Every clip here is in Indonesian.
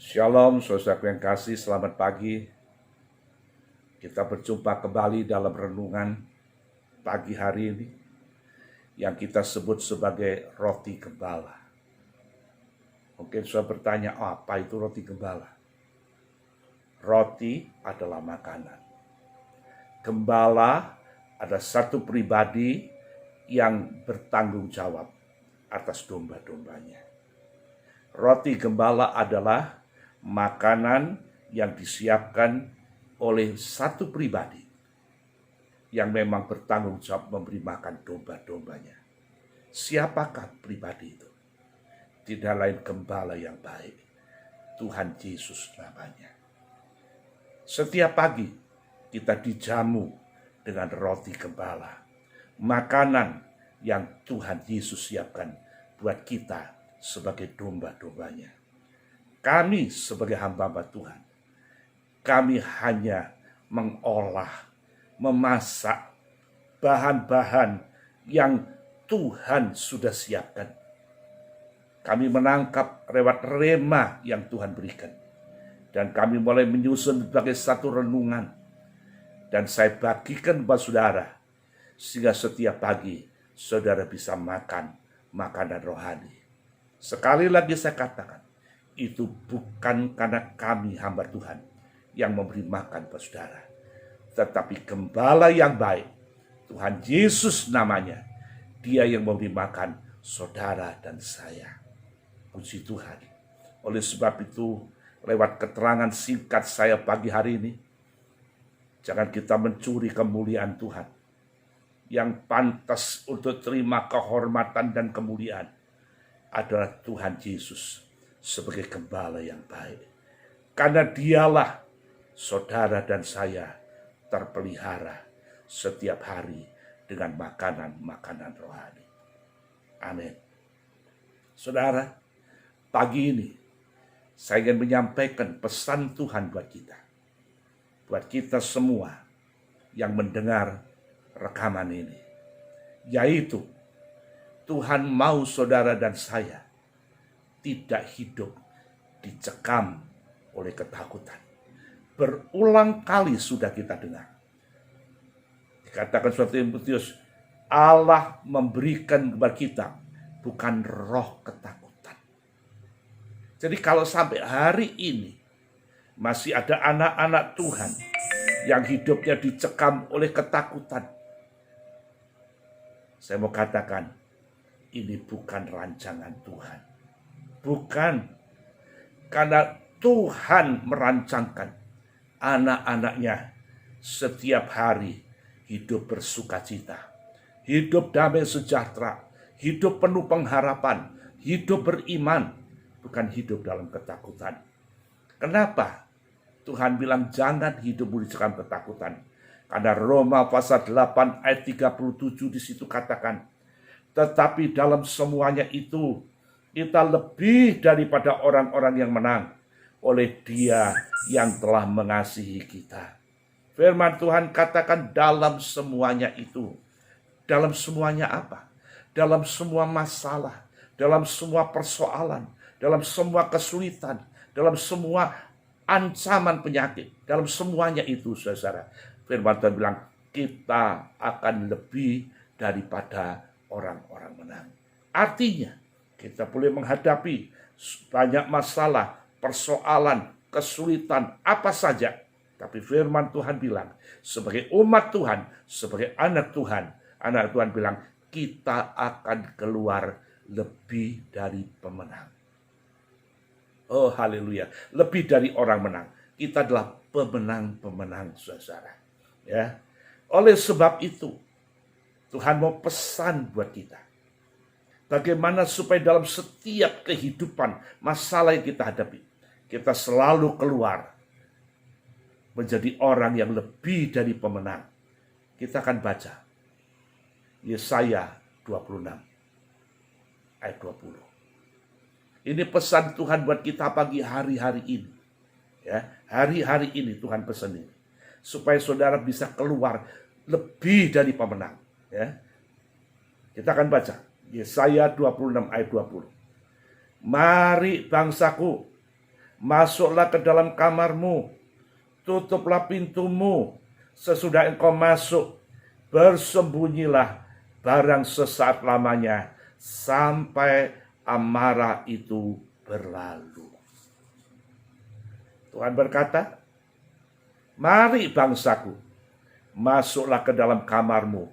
Shalom, saudaraku yang kasih, selamat pagi. Kita berjumpa kembali dalam renungan pagi hari ini yang kita sebut sebagai roti gembala. Mungkin saudara bertanya, apa itu roti gembala? Roti adalah makanan. Gembala ada satu pribadi yang bertanggung jawab atas domba-dombanya. Roti gembala adalah makanan yang disiapkan oleh satu pribadi yang memang bertanggung jawab memberi makan domba-dombanya. Siapakah pribadi itu? Tidak lain gembala yang baik, Tuhan Yesus namanya. Setiap pagi kita dijamu dengan roti gembala, makanan yang Tuhan Yesus siapkan buat kita sebagai domba-dombanya. Kami sebagai hamba-hamba Tuhan, kami hanya mengolah, memasak bahan-bahan yang Tuhan sudah siapkan. Kami menangkap lewat rema yang Tuhan berikan. Dan kami mulai menyusun sebagai satu renungan. Dan saya bagikan kepada saudara, sehingga setiap pagi saudara bisa makan makanan rohani. Sekali lagi saya katakan, itu bukan karena kami hamba Tuhan yang memberi makan kepada saudara, tetapi gembala yang baik, Tuhan Yesus namanya, Dia yang memberi makan saudara dan saya. Puji Tuhan. Oleh sebab itu, lewat keterangan singkat saya pagi hari ini, jangan kita mencuri kemuliaan Tuhan. Yang pantas untuk terima kehormatan dan kemuliaan adalah Tuhan Yesus sebagai gembala yang baik. Karena Dialah saudara dan saya terpelihara setiap hari dengan makanan-makanan rohani. Amin. Saudara, pagi ini saya ingin menyampaikan pesan Tuhan buat kita. Buat kita semua yang mendengar rekaman ini. Yaitu, Tuhan mau saudara dan saya tidak hidup dicekam oleh ketakutan. Berulang kali sudah kita dengar. Dikatakan suatu Timotius, Allah memberikan kepada kita bukan roh ketakutan. Jadi kalau sampai hari ini masih ada anak-anak Tuhan yang hidupnya dicekam oleh ketakutan, saya mau katakan, ini bukan rancangan Tuhan. Bukan. Karena Tuhan merancangkan anak-anaknya setiap hari hidup bersukacita, hidup damai sejahtera, hidup penuh pengharapan, hidup beriman, bukan hidup dalam ketakutan. Kenapa? Tuhan bilang jangan hidup dicekam ketakutan. Karena Roma pasal 8 ayat 37 di situ katakan, tetapi dalam semuanya itu kita lebih daripada orang-orang yang menang oleh Dia yang telah mengasihi kita. Firman Tuhan katakan dalam semuanya itu. Dalam semuanya apa? Dalam semua masalah, dalam semua persoalan, dalam semua kesulitan, dalam semua ancaman penyakit, dalam semuanya itu, saudara. Firman Tuhan bilang, kita akan lebih daripada orang-orang menang. Artinya, kita boleh menghadapi banyak masalah, persoalan, kesulitan, apa saja. Tapi firman Tuhan bilang, sebagai umat Tuhan, sebagai anak Tuhan bilang, kita akan keluar lebih dari pemenang. Oh haleluya, lebih dari orang menang. Kita adalah pemenang-pemenang, saudara. Ya. Oleh sebab itu, Tuhan mau pesan buat kita. Bagaimana supaya dalam setiap kehidupan, masalah yang kita hadapi, kita selalu keluar menjadi orang yang lebih dari pemenang. Kita akan baca Yesaya 26 ayat 20. Ini pesan Tuhan buat kita pagi hari-hari ini. Ya, hari-hari ini Tuhan pesan ini. Supaya saudara bisa keluar lebih dari pemenang. Ya. Kita akan baca Yesaya 26 ayat 20. Mari bangsaku, Masuklah ke dalam kamarmu, tutuplah pintumu. Sesudah engkau masuk, bersembunyilah barang sesaat lamanya, sampai amarah itu berlalu. Tuhan berkata, mari bangsaku, masuklah ke dalam kamarmu,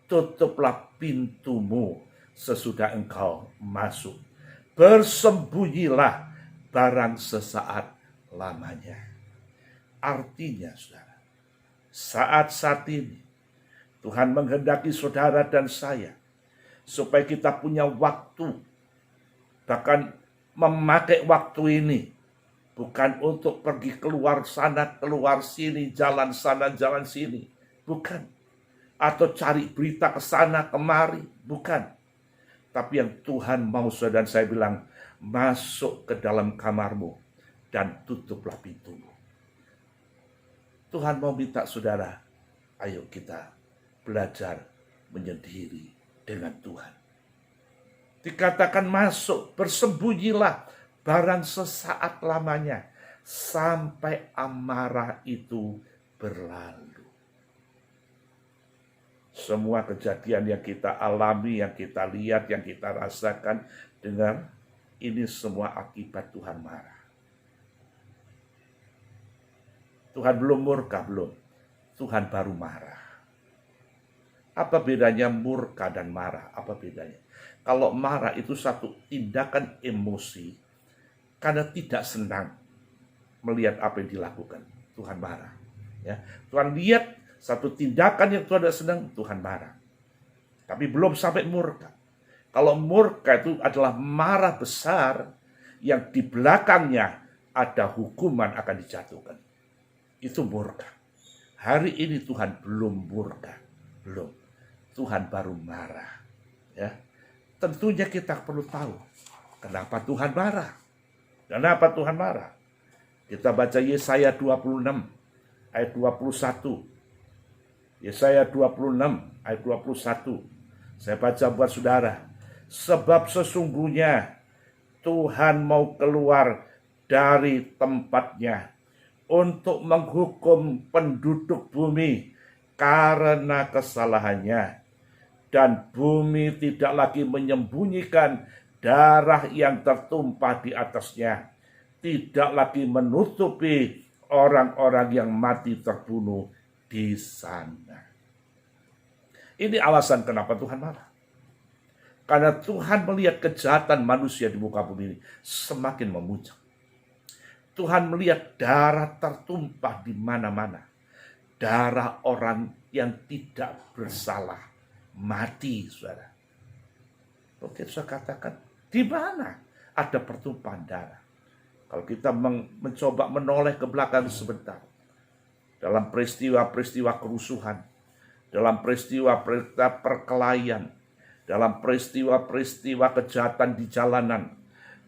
tutuplah pintumu sesudah engkau masuk. Bersembunyilah barang sesaat lamanya. Artinya, saudara, saat-saat ini Tuhan menghendaki saudara dan saya supaya kita punya waktu, bahkan memakai waktu ini bukan untuk pergi keluar sana, keluar sini, jalan sana, jalan sini. Bukan. Atau cari berita ke sana, kemari. Bukan. Tapi yang Tuhan mau saudara dan saya bilang, masuk ke dalam kamarmu dan tutuplah pintumu. Tuhan mau minta saudara, ayo kita belajar menyendiri dengan Tuhan. Dikatakan masuk, bersembunyilah barang sesaat lamanya, sampai amarah itu berlalu. Semua kejadian yang kita alami, yang kita lihat, yang kita rasakan, dengar, ini semua akibat Tuhan marah. Tuhan belum murka, belum. Tuhan baru marah. Apa bedanya murka dan marah? Apa bedanya? Kalau marah itu satu tindakan emosi, karena tidak senang melihat apa yang dilakukan. Tuhan marah. Ya. Tuhan lihat satu tindakan yang Tuhan tidak senang, Tuhan marah. Tapi belum sampai murka. Kalau murka itu adalah marah besar yang di belakangnya ada hukuman akan dijatuhkan. Itu murka. Hari ini Tuhan belum murka. Belum. Tuhan baru marah. Ya. Tentunya kita perlu tahu kenapa Tuhan marah. Kenapa Tuhan marah? Kita baca Yesaya 26 ayat 21. Yesaya 26 ayat 21. Saya baca buat saudara. Sebab sesungguhnya Tuhan mau keluar dari tempatnya untuk menghukum penduduk bumi karena kesalahannya. Dan bumi tidak lagi menyembunyikan darah yang tertumpah di atasnya. Tidak lagi menutupi orang-orang yang mati terbunuh di sana. Ini alasan kenapa Tuhan marah. Karena Tuhan melihat kejahatan manusia di muka bumi ini semakin memuncak. Tuhan melihat darah tertumpah di mana-mana. Darah orang yang tidak bersalah mati, saudara. Oke, saya katakan, di mana ada pertumpahan darah? Kalau kita mencoba menoleh ke belakang sebentar, dalam peristiwa-peristiwa kerusuhan, dalam peristiwa-peristiwa perkelahian, dalam peristiwa-peristiwa kejahatan di jalanan,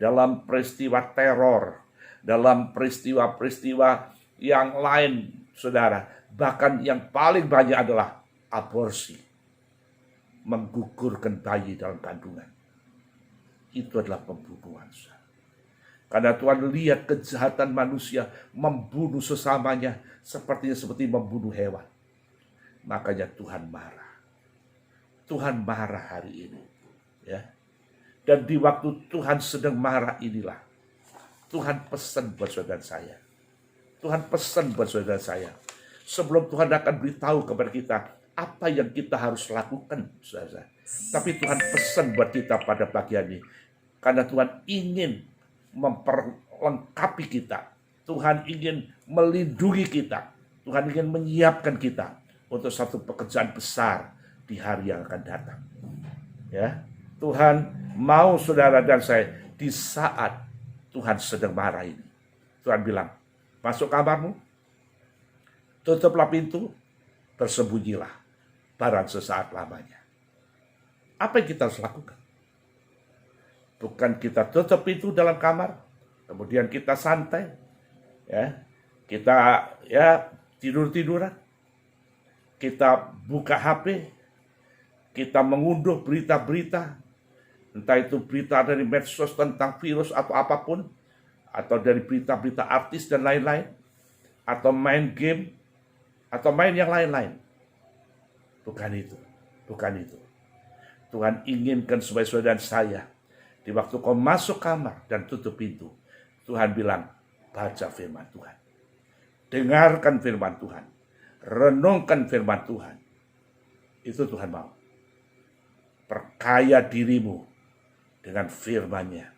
dalam peristiwa teror, dalam peristiwa-peristiwa yang lain, saudara, bahkan yang paling banyak adalah aborsi, menggugurkan bayi dalam kandungan. Itu adalah pembunuhan. Karena Tuhan lihat kejahatan manusia membunuh sesamanya seperti membunuh hewan. Makanya Tuhan marah. Tuhan marah hari ini. Ya. Dan di waktu Tuhan sedang marah inilah, Tuhan pesan buat saudara saya. Tuhan pesan buat saudara saya. Sebelum Tuhan akan beritahu kepada kita apa yang kita harus lakukan, saudara. Tapi Tuhan pesan buat kita pada pagi ini. Karena Tuhan ingin memperlengkapi kita. Tuhan ingin melindungi kita. Tuhan ingin menyiapkan kita untuk satu pekerjaan besar di hari yang akan datang. Ya, Tuhan mau saudara dan saya di saat Tuhan sedang marah ini. Tuhan bilang, masuk kamarmu, tutuplah pintu, bersembunyilah barang sesaat lamanya. Apa yang kita harus lakukan? Bukan kita tutup pintu dalam kamar, kemudian kita santai, ya, kita tidur-tiduran, kita buka HP, kita mengunduh berita-berita, entah itu berita dari medsos tentang virus atau apapun, atau dari berita-berita artis dan lain-lain, atau main game, atau main yang lain-lain. Bukan itu, bukan itu. Tuhan inginkan supaya saudara dan saya, di waktu kau masuk kamar dan tutup pintu, Tuhan bilang, baca firman Tuhan. Dengarkan firman Tuhan. Renungkan firman Tuhan. Itu Tuhan mau. Perkaya dirimu dengan firman-Nya.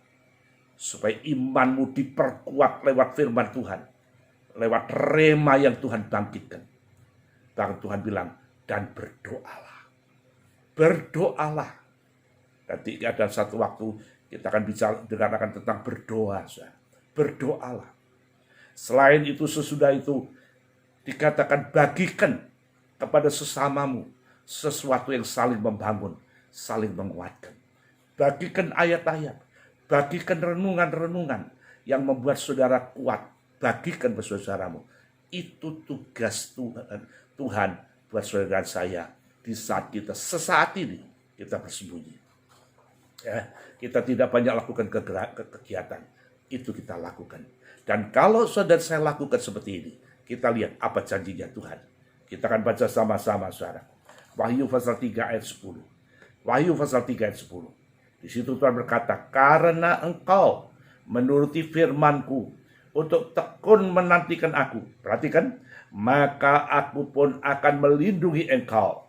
Supaya imanmu diperkuat lewat firman Tuhan. Lewat rema yang Tuhan bangkitkan. Bahkan Tuhan bilang, dan berdoalah. Berdoalah. Nanti ada satu waktu kita akan bicara dengarkan tentang berdoa. Berdoalah. Selain itu, sesudah itu dikatakan bagikan kepada sesamamu sesuatu yang saling membangun, saling menguatkan. Bagikan ayat-ayat, bagikan renungan-renungan yang membuat saudara kuat. Bagikan ke saudaramu. Itu tugas Tuhan buat saudara dan saya di saat kita sesaat ini kita bersembunyi. Ya, kita tidak banyak lakukan kegiatan. Itu kita lakukan. Dan kalau saudara saya lakukan seperti ini, kita lihat apa janjinya Tuhan. Kita akan baca sama-sama, saudara. Wahyu pasal 3 ayat 10. Wahyu pasal 3 ayat 10. Di situ Tuhan berkata, karena engkau menuruti firman-Ku untuk tekun menantikan Aku. Perhatikan, maka Aku pun akan melindungi engkau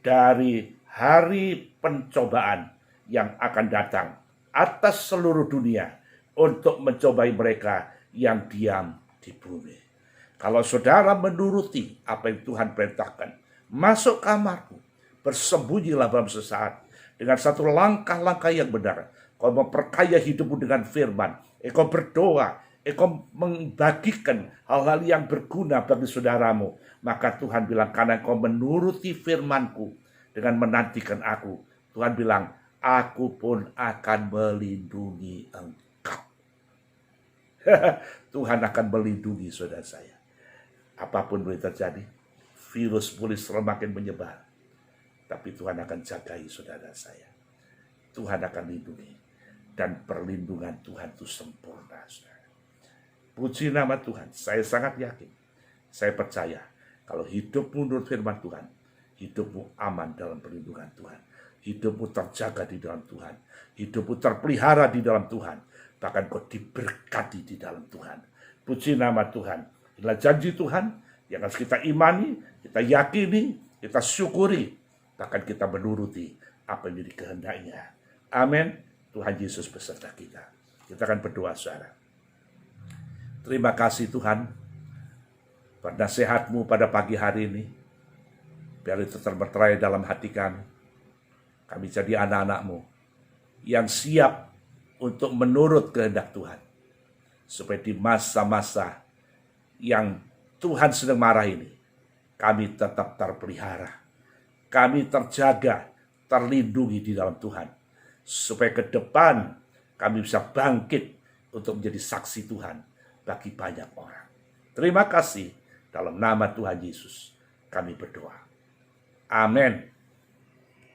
dari hari pencobaan yang akan datang atas seluruh dunia untuk mencobai mereka yang diam di bumi. Kalau saudara menuruti apa yang Tuhan perintahkan, masuk kamarku, bersembunyilah dalam sesaat, dengan satu langkah-langkah yang benar. Kau memperkaya hidupmu dengan firman, kau berdoa, kau membagikan hal-hal yang berguna bagi saudaramu. Maka Tuhan bilang, karena kau menuruti firman-Ku dengan menantikan Aku, Tuhan bilang, Aku pun akan melindungi engkau. Tuhan akan melindungi saudara saya. Apapun boleh terjadi, virus boleh semakin menyebar, tapi Tuhan akan jagai saudara saya. Tuhan akan lindungi, dan perlindungan Tuhan itu sempurna, saudara. Puji nama Tuhan. Saya sangat yakin, saya percaya kalau hidupmu menurut firman Tuhan, hidupmu aman dalam perlindungan Tuhan, hidupmu terjaga di dalam Tuhan, hidupmu terpelihara di dalam Tuhan. Bahkan kau diberkati di dalam Tuhan. Puji nama Tuhan. Inilah janji Tuhan yang harus kita imani, kita yakini, kita syukuri. Bahkan kita menuruti apa yang jadi kehendaknya. Amin. Tuhan Yesus beserta kita. Kita akan berdoa, saudara. Terima kasih Tuhan. Pada nasihat-Mu pada pagi hari ini. Biar itu terberterai dalam hati kami. Kami jadi anak-anak-Mu yang siap untuk menurut kehendak Tuhan. Supaya di masa-masa yang Tuhan sedang marah ini, kami tetap terpelihara. Kami terjaga, terlindungi di dalam Tuhan. Supaya ke depan kami bisa bangkit untuk menjadi saksi Tuhan bagi banyak orang. Terima kasih dalam nama Tuhan Yesus kami berdoa. Amin.